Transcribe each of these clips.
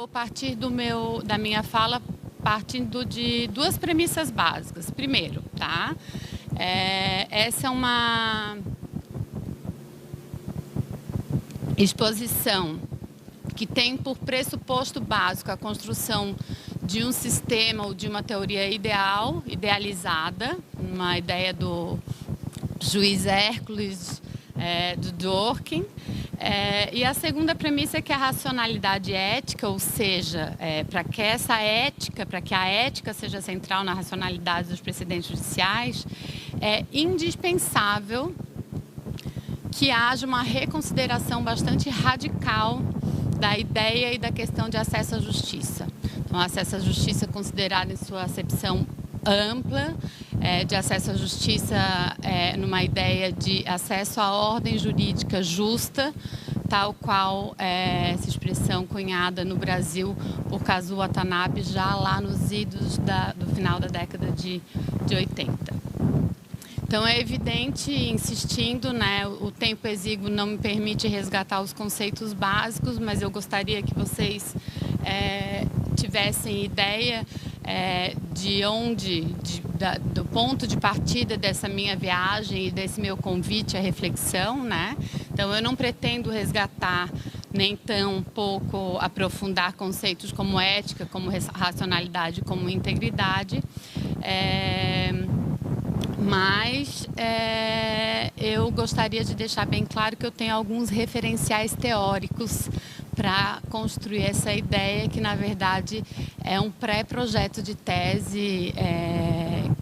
Vou partir da minha fala partindo de duas premissas básicas. Primeiro, tá? Essa é uma exposição que tem por pressuposto básico a construção de um sistema ou de uma teoria idealizada, uma ideia do juiz Hércules, do Dworkin. E a segunda premissa é que a racionalidade ética, ou seja, para que a ética seja central na racionalidade dos precedentes judiciais, é indispensável que haja uma reconsideração bastante radical da ideia e da questão de acesso à justiça. Então, acesso à justiça considerado em sua acepção ampla, de acesso à justiça numa ideia de acesso à ordem jurídica justa, tal qual essa expressão cunhada no Brasil por Kazuo Watanabe já lá nos idos do final da década de 80. Então, é evidente, insistindo, né, o tempo exíguo não me permite resgatar os conceitos básicos, mas eu gostaria que vocês tivessem ideia do ponto de partida dessa minha viagem e desse meu convite à reflexão, né? Então, eu não pretendo resgatar nem tão pouco aprofundar conceitos como ética, como racionalidade, como integridade, mas eu gostaria de deixar bem claro que eu tenho alguns referenciais teóricos para construir essa ideia, que na verdade é um pré-projeto de tese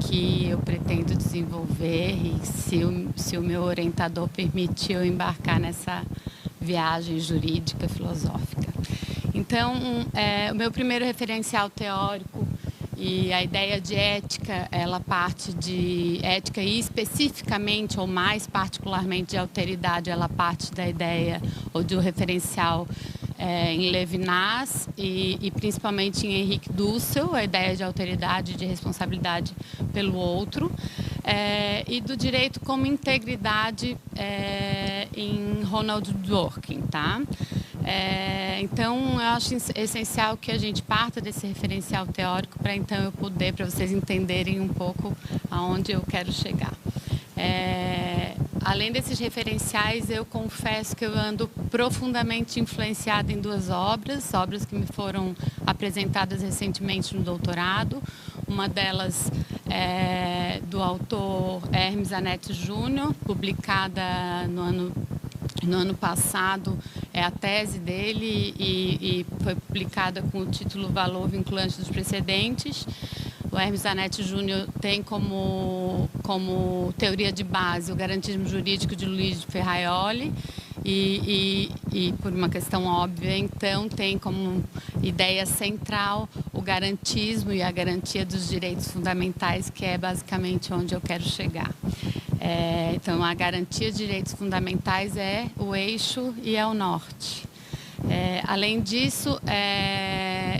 que eu pretendo desenvolver, e se o meu orientador permitir eu embarcar nessa viagem jurídica filosófica. Então, o meu primeiro referencial teórico e a ideia de ética, ela parte de ética e especificamente, ou mais particularmente de alteridade, ela parte da ideia ou do referencial em Levinas e principalmente em Henrique Dussel, a ideia de alteridade e de responsabilidade pelo outro, e do direito como integridade em Ronald Dworkin, tá? Então, eu acho essencial que a gente parta desse referencial teórico para então eu poder, para vocês entenderem um pouco aonde eu quero chegar. Além desses referenciais, eu confesso que eu ando profundamente influenciada em duas obras que me foram apresentadas recentemente no doutorado. Uma delas é do autor Hermes Zanetti Júnior, publicada no ano passado, é a tese dele e foi publicada com o título Valor Vinculante dos Precedentes. O Hermes Zanetti Júnior tem como teoria de base o garantismo jurídico de Luigi Ferraioli e por uma questão óbvia, então, tem como ideia central o garantismo e a garantia dos direitos fundamentais, que é basicamente onde eu quero chegar. Então, a garantia de direitos fundamentais é o eixo e é o norte. Além disso,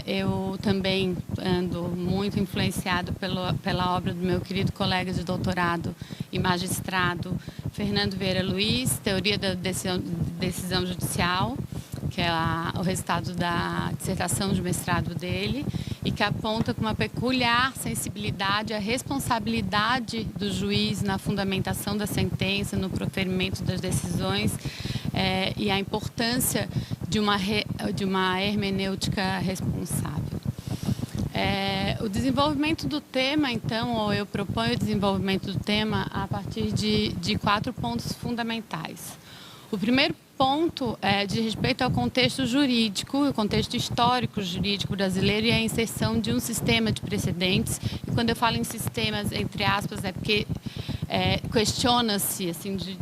eu também ando muito influenciado pela obra do meu querido colega de doutorado e magistrado, Fernando Vieira Luiz, Teoria da Decisão Judicial, que é o resultado da dissertação de mestrado dele, e que aponta com uma peculiar sensibilidade a responsabilidade do juiz na fundamentação da sentença, no proferimento das decisões, e a importância de uma hermenêutica responsável. O desenvolvimento do tema, então, ou eu proponho o desenvolvimento do tema a partir de 4 pontos fundamentais. O primeiro ponto diz respeito ao contexto jurídico, o contexto histórico jurídico brasileiro e a inserção de um sistema de precedentes. E quando eu falo em sistemas, entre aspas, é porque questiona-se assim, de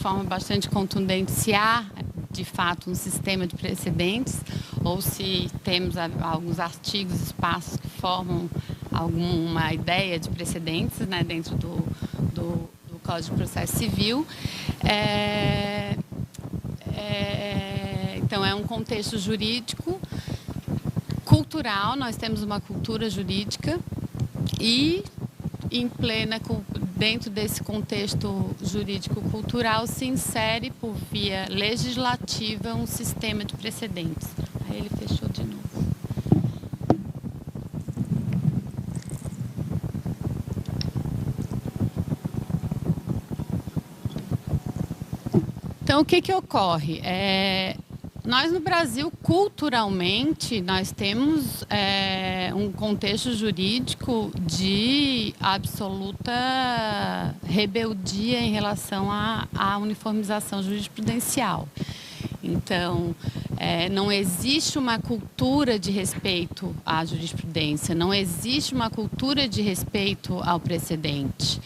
forma bastante contundente se há, de fato, um sistema de precedentes ou se temos alguns artigos, espaços que formam alguma ideia de precedentes, né, dentro do Código de Processo Civil. Então, é um contexto jurídico, cultural, nós temos uma cultura jurídica e, dentro desse contexto jurídico-cultural, se insere por via legislativa um sistema de precedentes. Então, o que ocorre? Nós, no Brasil, culturalmente, nós temos um contexto jurídico de absoluta rebeldia em relação à uniformização jurisprudencial. Então, não existe uma cultura de respeito à jurisprudência, não existe uma cultura de respeito ao precedente.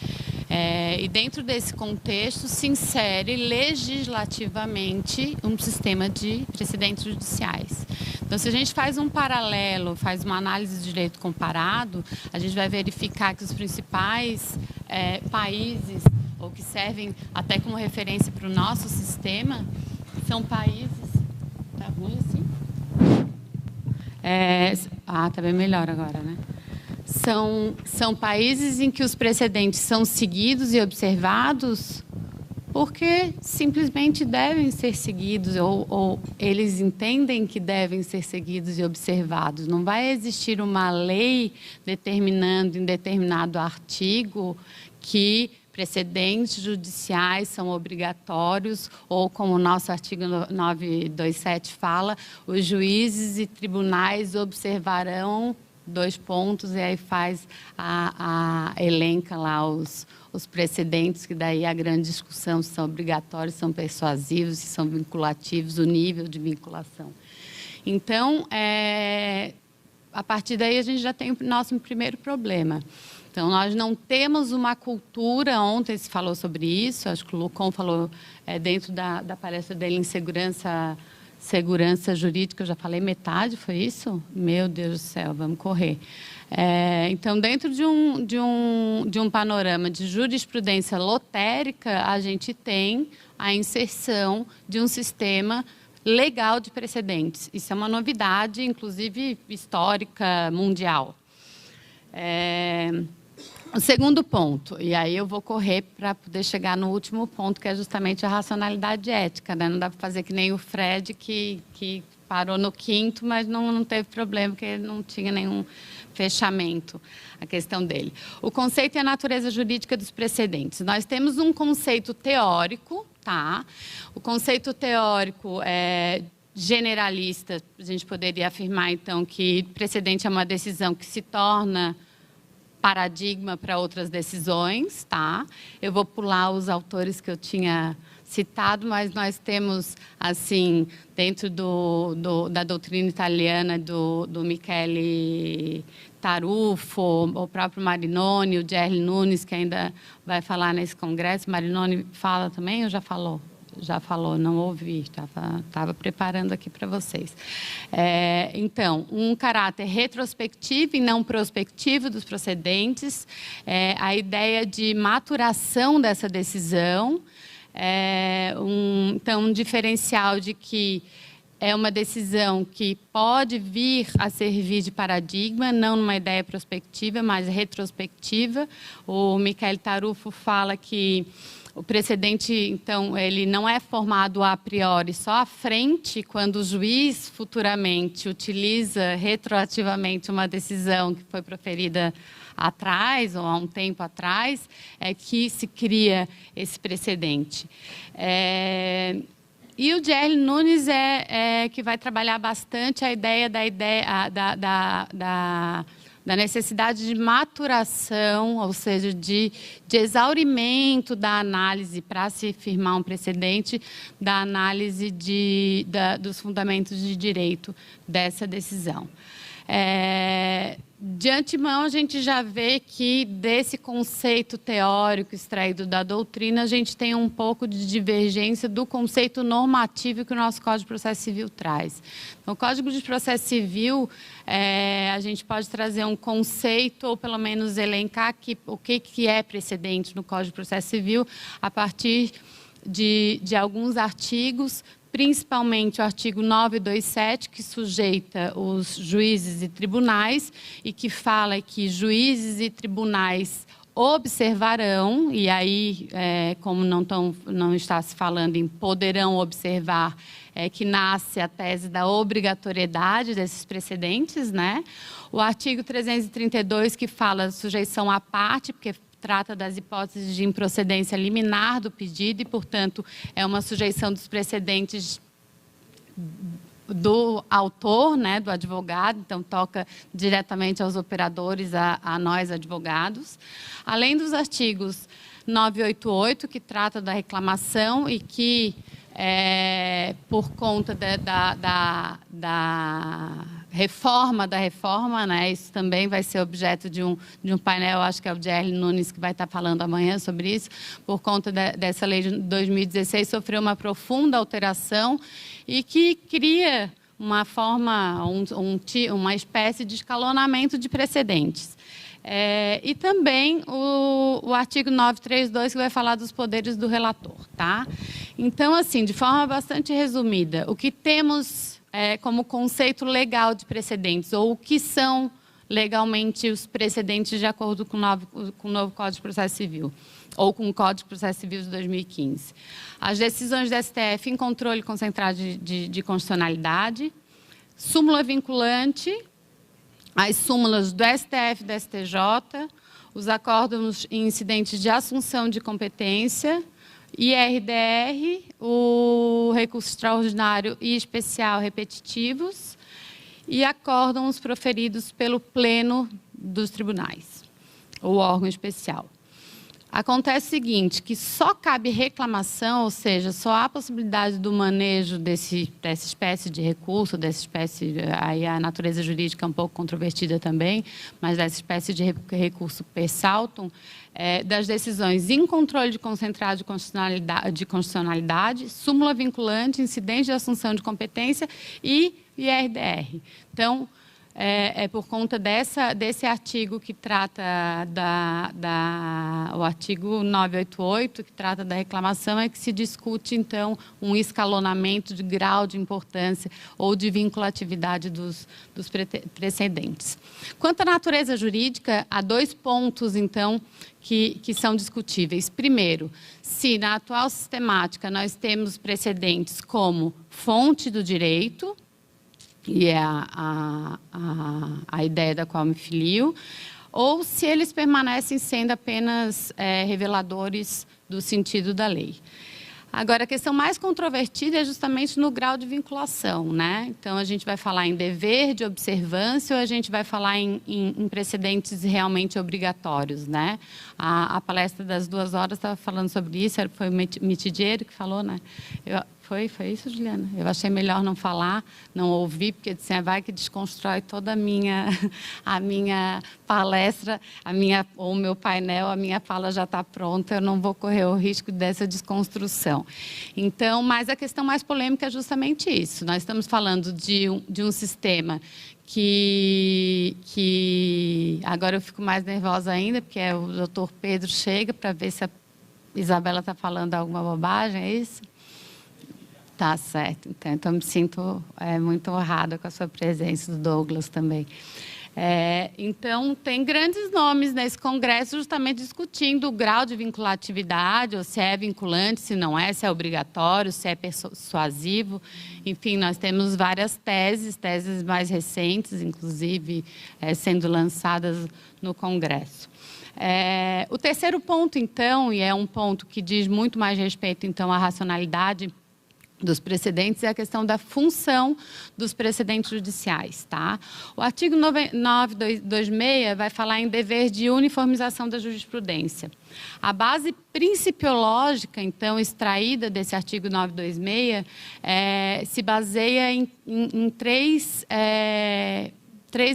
E dentro desse contexto se insere legislativamente um sistema de precedentes judiciais. Então, se a gente faz um paralelo, faz uma análise de direito comparado, a gente vai verificar que os principais países, ou que servem até como referência para o nosso sistema, são países... Tá ruim assim? Tá bem melhor agora, né? São países em que os precedentes são seguidos e observados porque simplesmente devem ser seguidos ou eles entendem que devem ser seguidos e observados. Não vai existir uma lei determinando em determinado artigo que precedentes judiciais são obrigatórios ou, como o nosso artigo 927 fala, os juízes e tribunais observarão... e aí faz elenca lá os precedentes, que daí a grande discussão se são obrigatórios, se são persuasivos, se são vinculativos, o nível de vinculação. Então, a partir daí a gente já tem o nosso primeiro problema. Então, nós não temos uma cultura, ontem se falou sobre isso, acho que o Lucon falou dentro da palestra dele em segurança jurídica, eu já falei metade, foi isso? Meu Deus do céu, vamos correr. Então, dentro de um panorama de jurisprudência lotérica, a gente tem a inserção de um sistema legal de precedentes. Isso é uma novidade, inclusive histórica, mundial. O segundo ponto, e aí eu vou correr para poder chegar no último ponto, que é justamente a racionalidade ética, né? Não dá para fazer que nem o Fred, que parou no quinto, mas não teve problema, porque ele não tinha nenhum fechamento, a questão dele. O conceito e a natureza jurídica dos precedentes. Nós temos um conceito teórico, tá? O conceito teórico generalista, a gente poderia afirmar, então, que precedente é uma decisão que se torna paradigma para outras decisões, tá? Eu vou pular os autores que eu tinha citado, mas nós temos, assim, dentro da doutrina italiana do Michele Tarufo, o próprio Marinoni, o Gerli Nunes, que ainda vai falar nesse congresso. Marinoni fala também ou já falou? Já falou, não ouvi, estava preparando aqui para vocês. Então, um caráter retrospectivo e não prospectivo dos procedentes, a ideia de maturação dessa decisão, então, um diferencial de que é uma decisão que pode vir a servir de paradigma, não numa ideia prospectiva, mas retrospectiva. O Michele Tarufo fala que o precedente, então, ele não é formado a priori, só à frente, quando o juiz futuramente utiliza retroativamente uma decisão que foi proferida atrás, ou há um tempo atrás, é que se cria esse precedente. E o Gerli Nunes que vai trabalhar bastante a ideia da necessidade de maturação, ou seja, de exaurimento da análise para se firmar um precedente, da análise dos fundamentos de direito dessa decisão. De antemão, a gente já vê que desse conceito teórico extraído da doutrina, a gente tem um pouco de divergência do conceito normativo que o nosso Código de Processo Civil traz. No Código de Processo Civil, a gente pode trazer um conceito, ou pelo menos elencar o que é precedente no Código de Processo Civil, a partir de alguns artigos, principalmente o artigo 927, que sujeita os juízes e tribunais e que fala que juízes e tribunais observarão, e aí, como não está se falando em poderão observar, que nasce a tese da obrigatoriedade desses precedentes, né? O artigo 332, que fala de sujeição à parte, porque trata das hipóteses de improcedência liminar do pedido e, portanto, é uma sujeição dos precedentes do autor, né, do advogado, então toca diretamente aos operadores, a nós advogados. Além dos artigos 988, que trata da reclamação e que, por conta da reforma, né, isso também vai ser objeto de um painel, acho que é o Jerry Nunes que vai estar falando amanhã sobre isso, por conta dessa lei de 2016, sofreu uma profunda alteração e que cria uma forma, uma espécie de escalonamento de precedentes. E também o artigo 932, que vai falar dos poderes do relator, tá? Então, assim, de forma bastante resumida, o que temos como conceito legal de precedentes, ou o que são legalmente os precedentes de acordo com o novo Código de Processo Civil, ou com o Código de Processo Civil de 2015. As decisões do STF em controle concentrado de constitucionalidade, súmula vinculante, as súmulas do STF e do STJ, os acórdãos em incidentes de assunção de competência, IRDR, o recurso extraordinário e especial repetitivos e acórdãos proferidos pelo Pleno dos Tribunais, o órgão especial. Acontece o seguinte, que só cabe reclamação, ou seja, só há possibilidade do manejo dessa espécie de recurso, dessa espécie, aí a natureza jurídica é um pouco controvertida também, mas dessa espécie de recurso per saltum, das decisões em controle de concentrado de constitucionalidade, súmula vinculante, incidente de assunção de competência e IRDR. Então, por conta desse artigo que trata o artigo 988, que trata da reclamação, é que se discute, então, um escalonamento de grau de importância ou de vinculatividade dos precedentes. Quanto à natureza jurídica, há dois pontos, então, que são discutíveis. Primeiro, se na atual sistemática nós temos precedentes como fonte do direito, e é a ideia da qual me filio, ou se eles permanecem sendo apenas reveladores do sentido da lei. Agora, a questão mais controvertida é justamente no grau de vinculação, né? Então, a gente vai falar em dever de observância ou a gente vai falar em precedentes realmente obrigatórios, né? A palestra das 2 horas estava falando sobre isso, foi o Mitidiero que falou, né? Foi isso, Juliana? Eu achei melhor não falar, não ouvir, porque assim, vai que desconstrói toda a minha palestra, ou o meu painel, a minha fala já está pronta, eu não vou correr o risco dessa desconstrução. Então, mas a questão mais polêmica é justamente isso. Nós estamos falando de um sistema que agora eu fico mais nervosa ainda, porque o doutor Pedro chega para ver se a Isabela está falando alguma bobagem, é isso? Tá certo, então eu me sinto muito honrada com a sua presença, do Douglas também. Então, tem grandes nomes nesse congresso justamente discutindo o grau de vinculatividade, ou se é vinculante, se não é, se é obrigatório, se é persuasivo. Enfim, nós temos várias teses mais recentes, inclusive, sendo lançadas no congresso. O terceiro ponto, então, e é um ponto que diz muito mais respeito, então, à racionalidade dos precedentes, é a questão da função dos precedentes judiciais, tá? O artigo 926 vai falar em dever de uniformização da jurisprudência. A base principiológica, então, extraída desse artigo 926, se baseia em três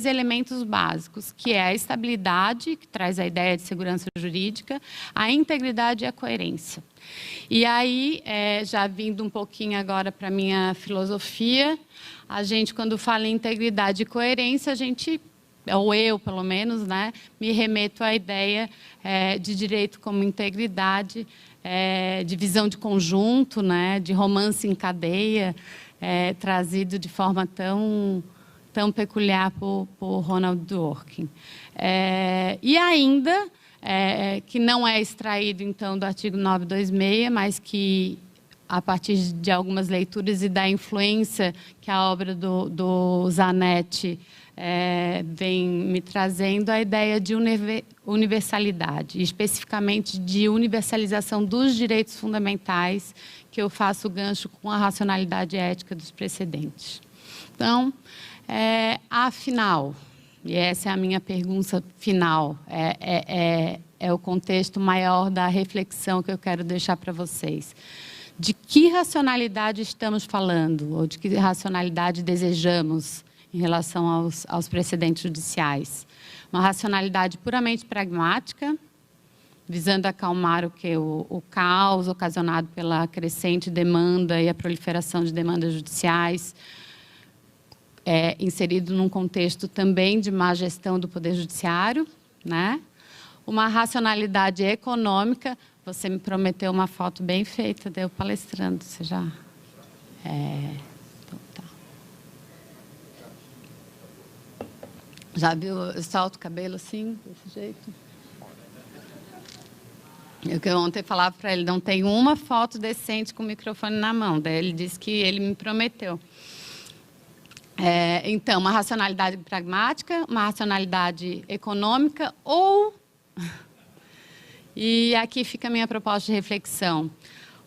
elementos básicos, que é a estabilidade, que traz a ideia de segurança jurídica, a integridade e a coerência. E aí, já vindo um pouquinho agora para a minha filosofia, a gente, quando fala em integridade e coerência, a gente, ou eu, pelo menos, né, me remeto à ideia de direito como integridade, de visão de conjunto, né, de romance em cadeia, trazido de forma tão peculiar por Ronald Dworkin. E ainda, que não é extraído, então, do artigo 926, mas que, a partir de algumas leituras e da influência que a obra do Zanetti vem me trazendo a ideia de universalidade, especificamente de universalização dos direitos fundamentais, que eu faço gancho com a racionalidade ética dos precedentes. Então, afinal, e essa é a minha pergunta final, é o contexto maior da reflexão que eu quero deixar para vocês. De que racionalidade estamos falando, ou de que racionalidade desejamos em relação aos precedentes judiciais? Uma racionalidade puramente pragmática, visando acalmar o caos ocasionado pela crescente demanda e a proliferação de demandas judiciais, inserido num contexto também de má gestão do Poder Judiciário, né? Uma racionalidade econômica. Você me prometeu uma foto bem feita, eu palestrando, você já... Então, tá. Já viu, eu solto o cabelo assim, desse jeito? Eu ontem falava para ele, não tem uma foto decente com o microfone na mão. Daí ele disse que ele me prometeu. Então, uma racionalidade pragmática, uma racionalidade econômica ou... E aqui fica a minha proposta de reflexão.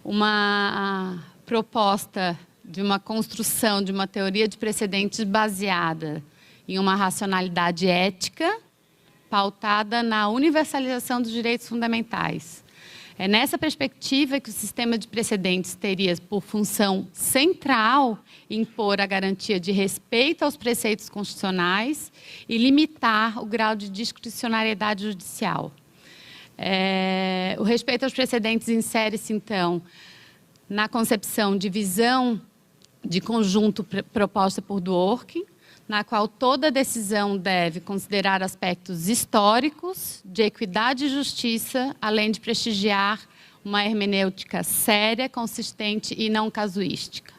Uma proposta de uma construção de uma teoria de precedentes baseada em uma racionalidade ética pautada na universalização dos direitos fundamentais. É nessa perspectiva que o sistema de precedentes teria por função central impor a garantia de respeito aos preceitos constitucionais e limitar o grau de discricionariedade judicial. O respeito aos precedentes insere-se, então, na concepção de visão de conjunto proposta por Dworkin, na qual toda decisão deve considerar aspectos históricos, de equidade e justiça, além de prestigiar uma hermenêutica séria, consistente e não casuística.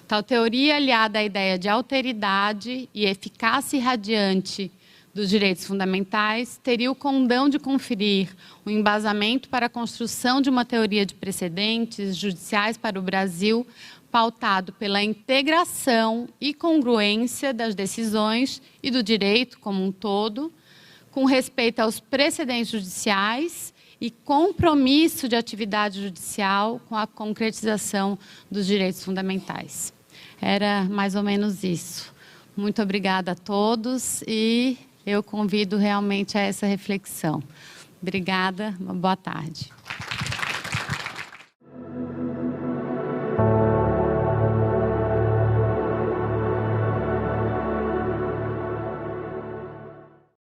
Tal teoria, aliada à ideia de alteridade e eficácia irradiante dos direitos fundamentais, teria o condão de conferir um embasamento para a construção de uma teoria de precedentes judiciais para o Brasil, pautado pela integração e congruência das decisões e do direito como um todo, com respeito aos precedentes judiciais e compromisso de atividade judicial com a concretização dos direitos fundamentais. Era mais ou menos isso. Muito obrigada a todos e eu convido realmente a essa reflexão. Obrigada, uma boa tarde.